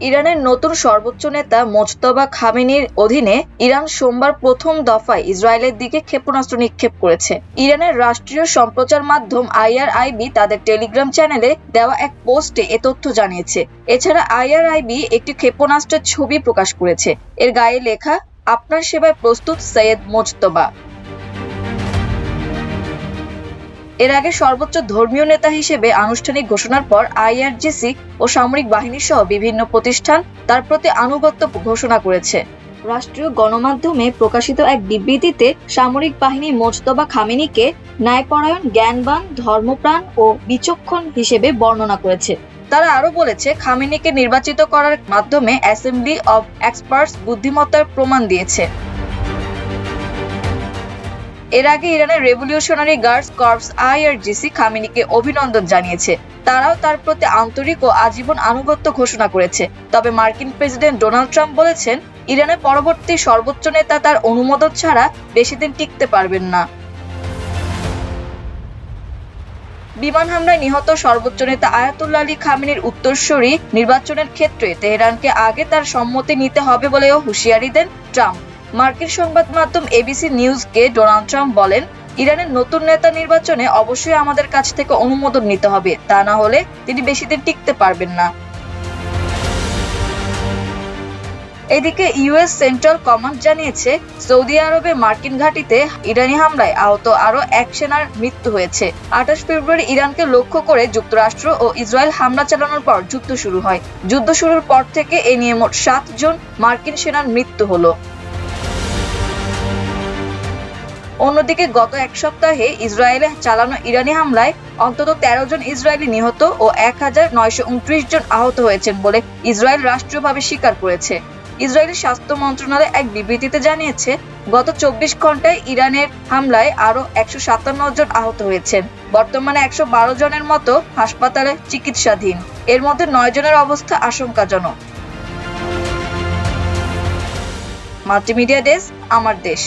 ইরানের নতুন সর্বোচ্চ নেতা মোজতবা খামেনির অধীনে ইরান সোমবার প্রথম দফায় ইসরায়েলের দিকে ক্ষেপণাস্ত্র নিক্ষেপ করেছে। ইরানের রাষ্ট্রীয় সম্প্রচার মাধ্যম IRIB তাদের টেলিগ্রাম চ্যানেলে দেওয়া এক পোস্টে এ তথ্য জানিয়েছে। এছাড়া IRIB একটি ক্ষেপণাস্ত্রের ছবি প্রকাশ করেছে। এর গায়ে লেখা, আপনার সেবায় প্রস্তুত সৈয়দ মোজতবা। এর আগে সর্বোচ্চ ধর্মীয় নেতা হিসেবে আনুষ্ঠানিক ঘোষণার পর IRGC ও সামরিক বাহিনী সহ বিভিন্ন প্রতিষ্ঠান তার প্রতি আনুগত্য ঘোষণা করেছে। রাষ্ট্রীয় গণমাধ্যমে প্রকাশিত এক বিবৃতিতে সামরিক বাহিনী মোজতবা খামেনিকে ন্যায়পরায়ণ, জ্ঞানবান, ধর্মপ্রাণ ও বিচক্ষণ হিসেবে বর্ণনা করেছে। তারা আরো বলেছে, খামেনিকে নির্বাচিত করার মাধ্যমে অ্যাসেম্বলি অব এক্সপার্টস বুদ্ধিমত্তার প্রমাণ দিয়েছে। এর আগে ইরানের রেভলিউশনারি গার্ডস কর্পস IRGC খামেনিকে অভিনন্দন জানিয়েছে। তারাও তার প্রতি আন্তরিক ও আজীবন আনুগত্য ঘোষণা করেছে। তবে মার্কিন প্রেসিডেন্ট ডোনাল্ড ট্রাম্প বলেছেন, ইরানের পরবর্তী সর্বোচ্চ নেতা তার অনুমোদন ছাড়া বেশিদিন টিকতে পারবেন না। বিমান হামলায় নিহত সর্বোচ্চ নেতা আয়াতুল্লাহ আলী খামেনির উত্তরসূরি নির্বাচনের ক্ষেত্রে তেহরানকে আগে তার সম্মতি নিতে হবে বলেও হুঁশিয়ারি দেন ট্রাম্প। মার্কিন সংবাদ মাধ্যম ABC নিউজকে ডোনাল্ড ট্রাম্প বলেন, ইরানের নতুন নেতা নির্বাচনে অবশ্যই আমাদের কাছ থেকে অনুমোদন নিতে হবে, তা না হলে তিনি বেশিদিন টিকতে পারবেন না। এদিকে US সেন্ট্রাল কমান্ড জানিয়েছে, সৌদি আরবে মার্কিন ঘাঁটিতে ইরানি হামলায় আহত আরও এক সেনার মৃত্যু হয়েছে। 28 ফেব্রুয়ারি ইরানকে লক্ষ্য করে যুক্তরাষ্ট্র ও ইসরায়েল হামলা চালানোর পর যুদ্ধ শুরু হয়। যুদ্ধ শুরুর পর থেকে এ নিয়ে মোট 7 জন মার্কিন সেনার মৃত্যু হলো। অন্যদিকে গত এক সপ্তাহে ইসরায়েলে চালানো ইরানি হামলায় অন্তত 13 জন ইসরায়েলি নিহত ও 1929 জন আহত হয়েছেন বলে ইসরায়েল রাষ্ট্রীয়ভাবে স্বীকার করেছে। ইসরায়েলি স্বাস্থ্য মন্ত্রণালয় এক বিবৃতিতে জানিয়েছে, গত 24 ঘন্টায় ইরানের হামলায় আরও 157 জন আহত হয়েছেন। বর্তমানে 112 জনের মতো হাসপাতালে চিকিৎসাধীন। এর মধ্যে 9 জনের অবস্থা আশঙ্কাজনক। মাল্টিমিডিয়া ডেস্ক, আমার দেশ।